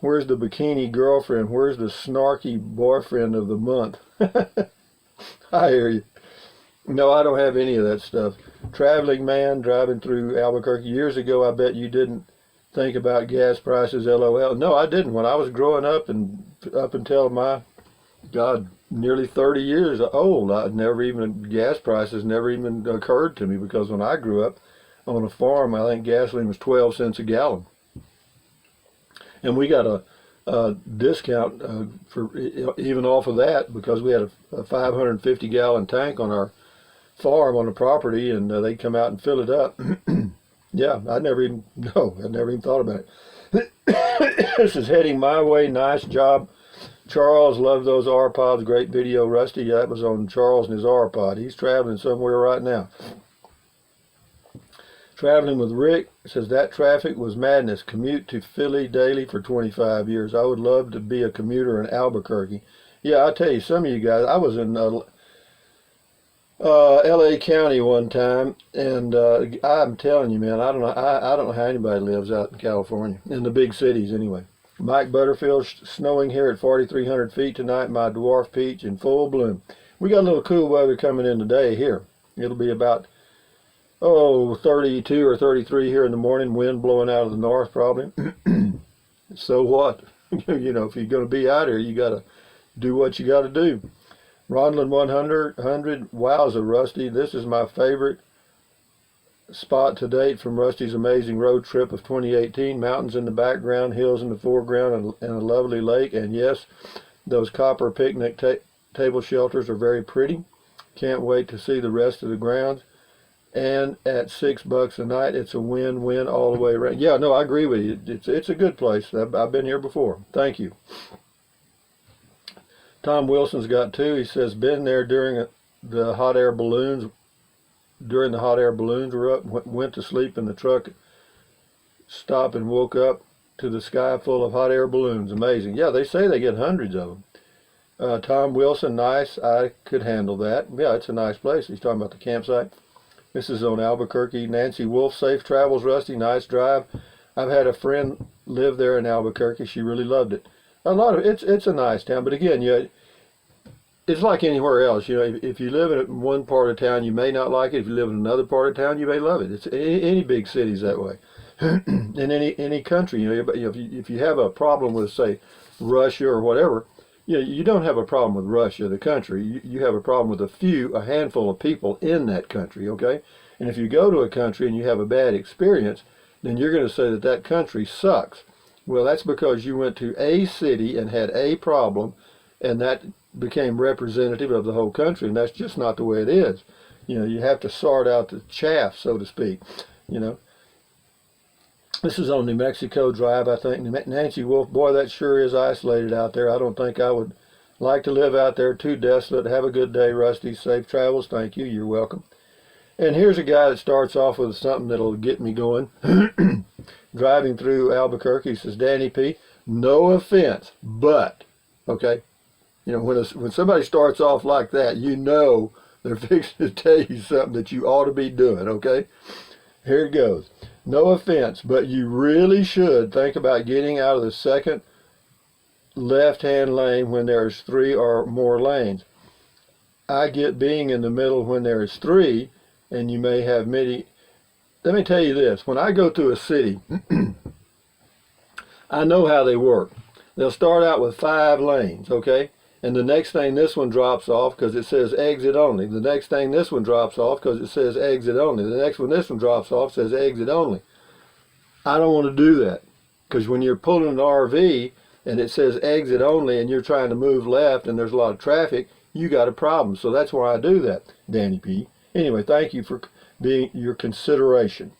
Where's the bikini girlfriend? Where's the snarky boyfriend of the month? I hear you. No, I don't have any of that stuff. Traveling man driving through Albuquerque. Years ago, I bet you didn't think about gas prices, LOL. No, I didn't. When I was growing up and up until my, God, nearly 30 years old, gas prices never even occurred to me, because when I grew up on a farm, I think gasoline was 12 cents a gallon. And we got a discount for even off of that, because we had a 550 gallon tank on our farm on the property, and they'd come out and fill it up. Yeah, I never even thought about it. This is heading my way. Nice job, Charles. Love those R-Pods. Great video, Rusty. That was on Charles and his R-Pod. He's traveling somewhere right now. Traveling with Rick says that traffic was madness. Commute to Philly daily for 25 years. I would love to be a commuter in Albuquerque. Yeah, I tell you, some of you guys, I was in LA County one time, and I'm telling you, man, I don't know how anybody lives out in California, in the big cities anyway. Mike Butterfield, snowing here at 4,300 feet tonight. My dwarf peach in full bloom. We got a little cool weather coming in today here. It'll be about 32 or 33 here in the morning. Wind blowing out of the north probably. So what? You know, if you're going to be out here, you got to do what you got to do. Ronlin 100, wowza, Rusty. This is my favorite spot to date from Rusty's amazing road trip of 2018. Mountains in the background, hills in the foreground, and a lovely lake. And yes, those copper picnic table shelters are very pretty. Can't wait to see the rest of the grounds. And at $6 a night, it's a win-win all the way around. Yeah, no, I agree with you. It's a good place. I've been here before. Thank you. Tom Wilson's got two. He says, been there during the hot air balloons. During the hot air balloons were up, went to sleep in the truck, stopped and woke up to the sky full of hot air balloons. Amazing. Yeah, they say they get hundreds of them. Tom Wilson, nice. I could handle that. Yeah, it's a nice place. He's talking about the campsite. This is on Albuquerque. Nancy Wolf, safe travels, Rusty. Nice drive. I've had a friend live there in Albuquerque. She really loved it. It's a nice town, but again, it's like anywhere else. You know, if you live in one part of town, you may not like it. If you live in another part of town, you may love it. It's any big city's that way. In any country, you know, if you have a problem with, say, Russia or whatever, you don't have a problem with Russia, the country. You have a problem with a handful of people in that country, okay? And if you go to a country and you have a bad experience, then you're going to say that country sucks. Well, that's because you went to a city and had a problem, and that became representative of the whole country, and that's just not the way it is. You know, you have to sort out the chaff, so to speak, you know. This is on New Mexico Drive, I think. Nancy Wolf, boy, that sure is isolated out there. I don't think I would like to live out there. Too desolate. Have a good day, Rusty. Safe travels. Thank you. You're welcome. And here's a guy that starts off with something that'll get me going. Driving through Albuquerque, he says, Danny P., no offense, but, okay, you know, when somebody starts off like that, you know they're fixing to tell you something that you ought to be doing, okay? Here it goes. No offense, but you really should think about getting out of the second left-hand lane when there's 3 or more lanes. I get being in the middle when there's 3, and you may have many. Let me tell you this. When I go through a city, I know how they work. They'll start out with 5 lanes, okay? And the next thing, this one drops off because it says exit only. The next thing, this one drops off because it says exit only. The next one, this one drops off, says exit only. I don't want to do that, because when you're pulling an RV and it says exit only and you're trying to move left and there's a lot of traffic, you got a problem. So that's why I do that, Danny P. Anyway, thank you for being your consideration.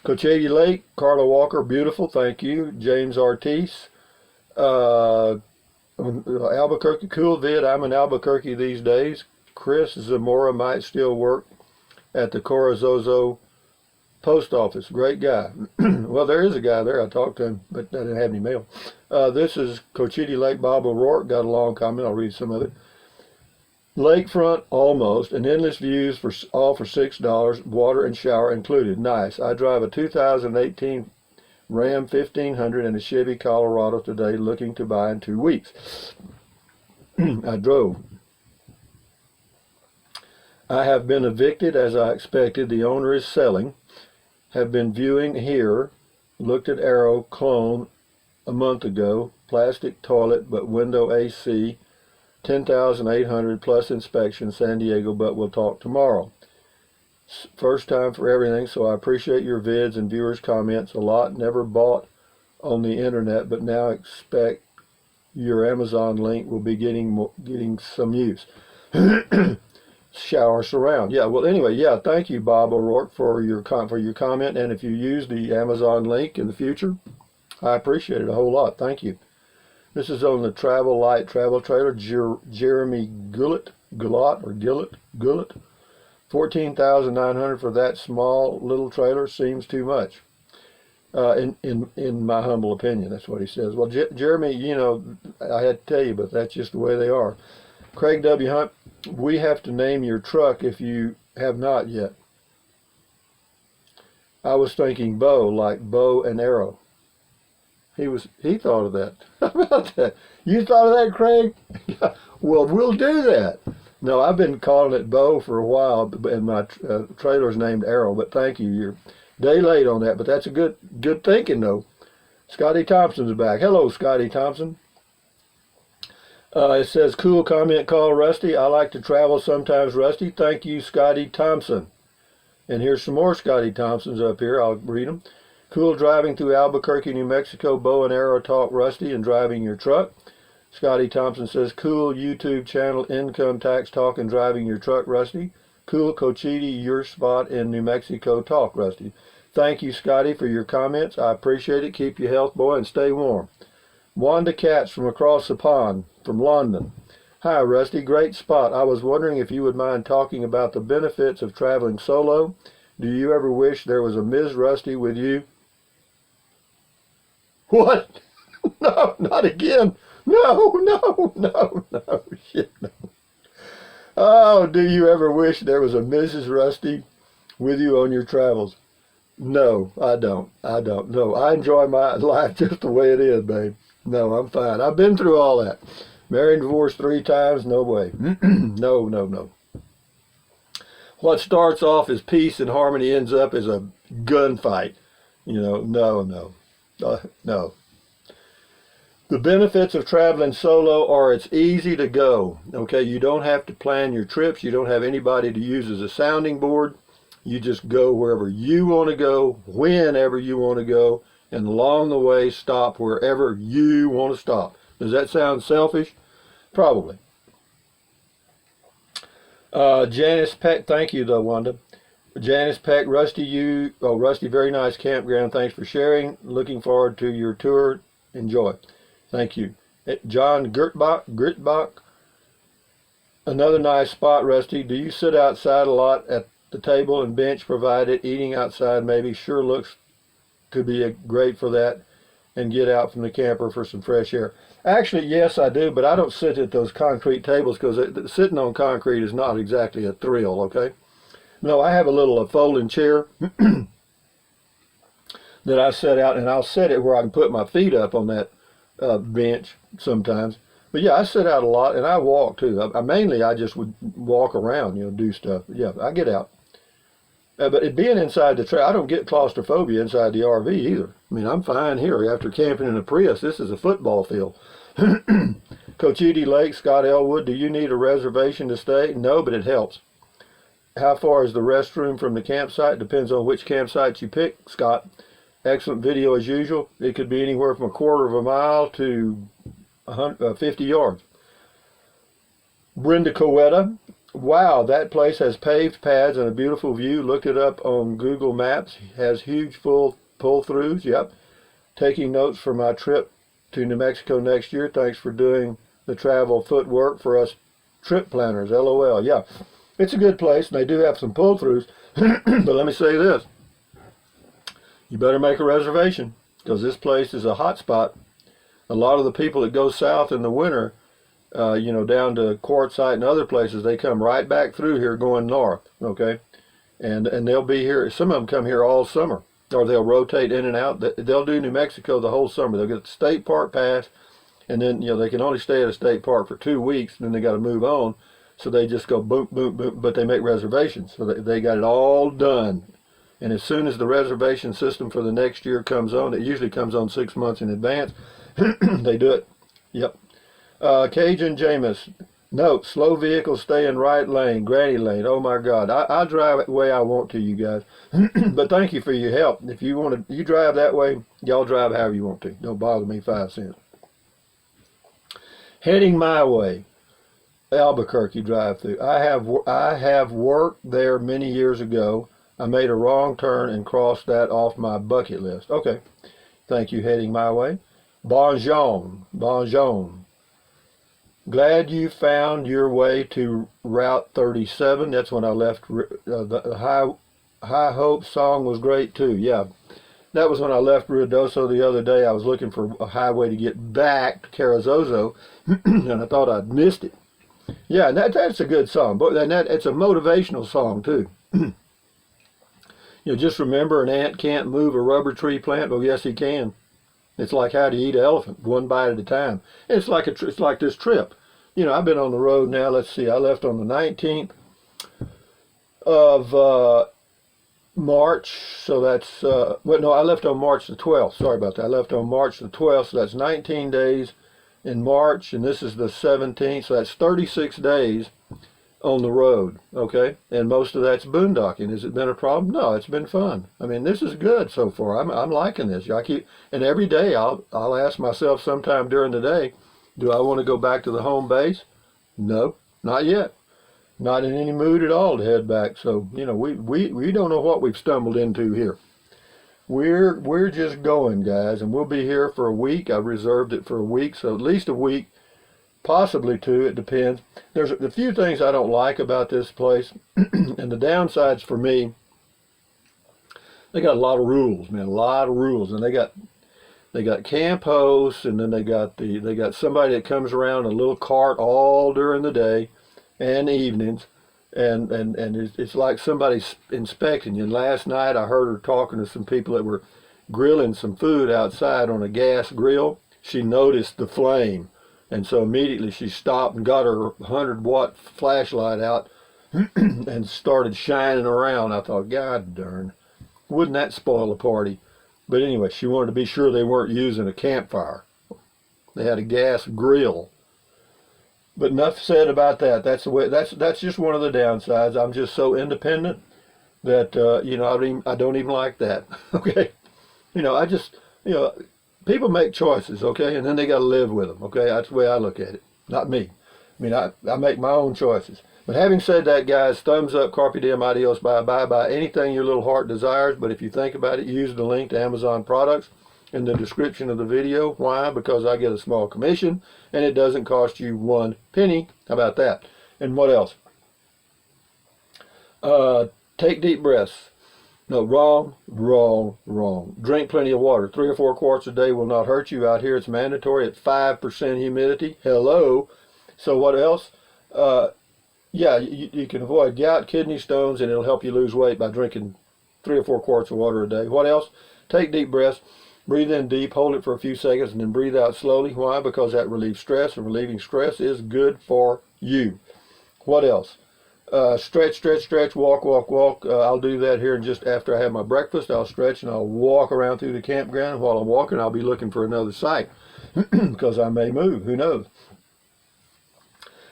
Cochiti Lake, Carla Walker, beautiful, thank you. James Ortiz, Albuquerque, cool vid. I'm in Albuquerque these days. Chris Zamora might still work at the Corazozo post office. Great guy. Well, there is a guy there. I talked to him, but I didn't have any mail. This is Cochiti Lake. Bob O'Rourke got a long comment. I'll read some of it. Lakefront almost, and endless views all for $6, water and shower included. Nice. I drive a 2018 Ram 1500 and a Chevy Colorado today, looking to buy in 2 weeks. I drove. I have been evicted as I expected. The owner is selling. Have been viewing here. Looked at Arrow clone a month ago. Plastic toilet but window AC. 10,800 plus inspection, San Diego, but we'll talk tomorrow. First time for everything, so I appreciate your vids and viewers' comments a lot. Never bought on the internet, but now expect your Amazon link will be getting some use. Shower surround. Yeah, well, anyway, yeah, thank you, Bob O'Rourke, for your comment, and if you use the Amazon link in the future, I appreciate it a whole lot. Thank you. This is on the Travel Light Travel Trailer, Jeremy Gullett, 14,900 for that small little trailer seems too much. In my humble opinion, that's what he says. Well, Jeremy, you know, I had to tell you, but that's just the way they are. Craig W. Hunt, we have to name your truck if you have not yet. I was thinking bow, like bow and arrow. He thought of that. How about that? You thought of that, Craig? Well, we'll do that. No, I've been calling it bow for a while, and my trailer's named Arrow. But thank you. You're day late on that, but that's a good thinking, though. Scotty Thompson's back. Hello, Scotty Thompson. It says, cool comment, call Rusty. I like to travel sometimes, Rusty. Thank you, Scotty Thompson. And here's some more Scotty Thompsons up here. I'll read them. Cool driving through Albuquerque, New Mexico. Bow and arrow talk, Rusty, and driving your truck. Scotty Thompson says, cool YouTube channel, income tax talk and driving your truck, Rusty. Cool Cochiti, your spot in New Mexico talk, Rusty. Thank you, Scotty, for your comments. I appreciate it. Keep your health, boy, and stay warm. Wanda Katz from across the pond, from London. Hi, Rusty. Great spot. I was wondering if you would mind talking about the benefits of traveling solo. Do you ever wish there was a Ms. Rusty with you? What? No, not again. No. Shit, no. Oh, do you ever wish there was a Mrs. Rusty with you on your travels? No, I don't. No, I enjoy my life just the way it is, babe. No, I'm fine. I've been through all that. Married and divorced 3 times, no way. No. What starts off as peace and harmony ends up as a gunfight. You know, no. The benefits of traveling solo are it's easy to go. Okay, you don't have to plan your trips. You don't have anybody to use as a sounding board. You just go wherever you want to go, whenever you want to go, and along the way stop wherever you want to stop. Does that sound selfish? Probably. Janice Peck, thank you though, Wanda. Janice Peck, Rusty, Rusty, very nice campground. Thanks for sharing. Looking forward to your tour. Enjoy. Thank you. John Gritbach, another nice spot, Rusty. Do you sit outside a lot at the table and bench provided? Eating outside maybe sure looks to be great for that, and get out from the camper for some fresh air. Actually, yes, I do, but I don't sit at those concrete tables because sitting on concrete is not exactly a thrill, okay? No, I have a little folding chair that I set out, and I'll set it where I can put my feet up on that bench sometimes. But yeah, I sit out a lot, and I walk too. Mainly, I just would walk around, you know, do stuff. But yeah, I get out. But it being inside the trail, I don't get claustrophobia inside the RV either. I mean, I'm fine here. After camping in a Prius, this is a football field. Cochiti Lake, Scott Elwood, do you need a reservation to stay? No, but it helps. How far is the restroom from the campsite? Depends on which campsite you pick, Scott. Excellent video as usual. It could be anywhere from 1/4 mile to 50 yards. Brenda Coetta, wow, that place has paved paths and a beautiful view. Looked it up on Google Maps. Has huge full pull-throughs. Yep. Taking notes for my trip to New Mexico next year. Thanks for doing the travel footwork for us trip planners. LOL. Yeah, it's a good place, and they do have some pull-throughs. But let me say this. You better make a reservation, because this place is a hot spot. A lot of the people that go south in the winter, you know, down to Quartzsite and other places, they come right back through here going north, okay? And they'll be here. Some of them come here all summer, or they'll rotate in and out. They'll do New Mexico the whole summer. They'll get the state park pass, and then they can only stay at a state park for 2 weeks, and then they got to move on. So they just go boom, boom, boom, but they make reservations. So they got it all done. And as soon as the reservation system for the next year comes on, it usually comes on 6 months in advance, they do it. Yep. Cajun Jameis, note, slow vehicles stay in right lane, granny lane. Oh my God, I drive it the way I want to, you guys. But thank you for your help. If you want to, you drive that way, y'all drive however you want to. Don't bother me 5 cents. Heading my way, Albuquerque drive-through. I have worked there many years ago. I made a wrong turn and crossed that off my bucket list. Okay, thank you. Heading my way. Bonjour, bonjour. Glad you found your way to Route 37. That's when I left. The High Hope song was great too. Yeah, that was when I left Ruidoso the other day. I was looking for a highway to get back to Carrizozo, and I thought I'd missed it. Yeah, and that's a good song. But it's a motivational song too. Just remember, an ant can't move a rubber tree plant. Well, yes, he can. It's like how to eat an elephant, one bite at a time. It's like this trip. I've been on the road now. Let's see. I left on the 19th of March. So that's I left on March the 12th. Sorry about that. I left on March the 12th. So that's 19 days in March, and this is the 17th. So that's 36 days on the road, okay? And most of that's boondocking. Has it been a problem? No, it's been fun. I mean, this is good so far. I'm liking this. And every day I'll ask myself sometime during the day, do I want to go back to the home base? No, not yet. Not in any mood at all to head back. So, we don't know what we've stumbled into here. We're just going, guys, and we'll be here for a week. I've reserved it for a week, so at least a week. Possibly 2, it depends. There's a few things I don't like about this place, and the downsides for me, they got a lot of rules, man, a lot of rules, and they got camp hosts, and then they got somebody that comes around in a little cart all during the day and evenings, and it's like somebody's inspecting you. And last night I heard her talking to some people that were grilling some food outside on a gas grill. She noticed the flame. And so immediately she stopped and got her 100-watt flashlight out and started shining around. I thought, God darn, wouldn't that spoil a party? But anyway, she wanted to be sure they weren't using a campfire. They had a gas grill. But enough said about that. That's the way. That's just one of the downsides. I'm just so independent that I don't even like that. Okay, people make choices, okay, and then they got to live with them, okay? That's the way I look at it. Not me. I mean, I make my own choices. But having said that, guys, thumbs up, carpe diem, adios, bye-bye, buy anything your little heart desires. But if you think about it, use the link to Amazon products in the description of the video. Why? Because I get a small commission, and it doesn't cost you 1 penny. How about that? And what else? Take deep breaths. No, wrong, wrong, wrong. Drink plenty of water. 3 or 4 quarts a day will not hurt you. Out here it's mandatory at 5% humidity. Hello. So what else? You can avoid gout, kidney stones, and it'll help you lose weight by drinking 3 or 4 quarts of water a day. What else? Take deep breaths. Breathe in deep, hold it for a few seconds, and then breathe out slowly. Why? Because that relieves stress, and relieving stress is good for you. What else? Stretch, walk. I'll do that here and just after I have my breakfast. I'll stretch and I'll walk around through the campground. While I'm walking, I'll be looking for another site because I may move. Who knows?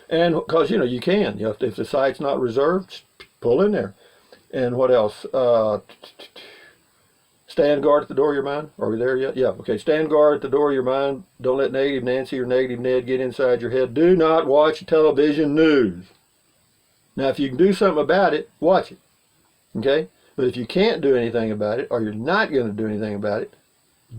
And because, you can. If the site's not reserved, pull in there. And what else? Stand guard at the door of your mind. Are we there yet? Yeah, okay. Stand guard at the door of your mind. Don't let Negative Nancy or Negative Ned get inside your head. Do not watch television news. Now, if you can do something about it, watch it, okay? But if you can't do anything about it, or you're not going to do anything about it,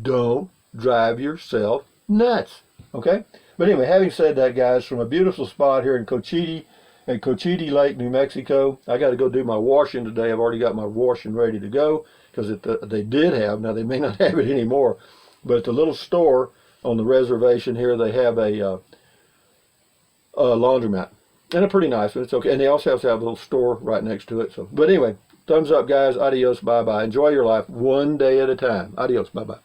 don't drive yourself nuts, okay? But anyway, having said that, guys, from a beautiful spot here in Cochiti, at Cochiti Lake, New Mexico, I got to go do my washing today. I've already got my washing ready to go because they did have, now they may not have it anymore, but at the little store on the reservation here, they have a laundromat. And a pretty nice one. It's okay. And they also have to have a little store right next to it. So, but anyway, Thumbs up, guys. Adios. Bye-bye. Enjoy your life one day at a time. Adios. Bye-bye.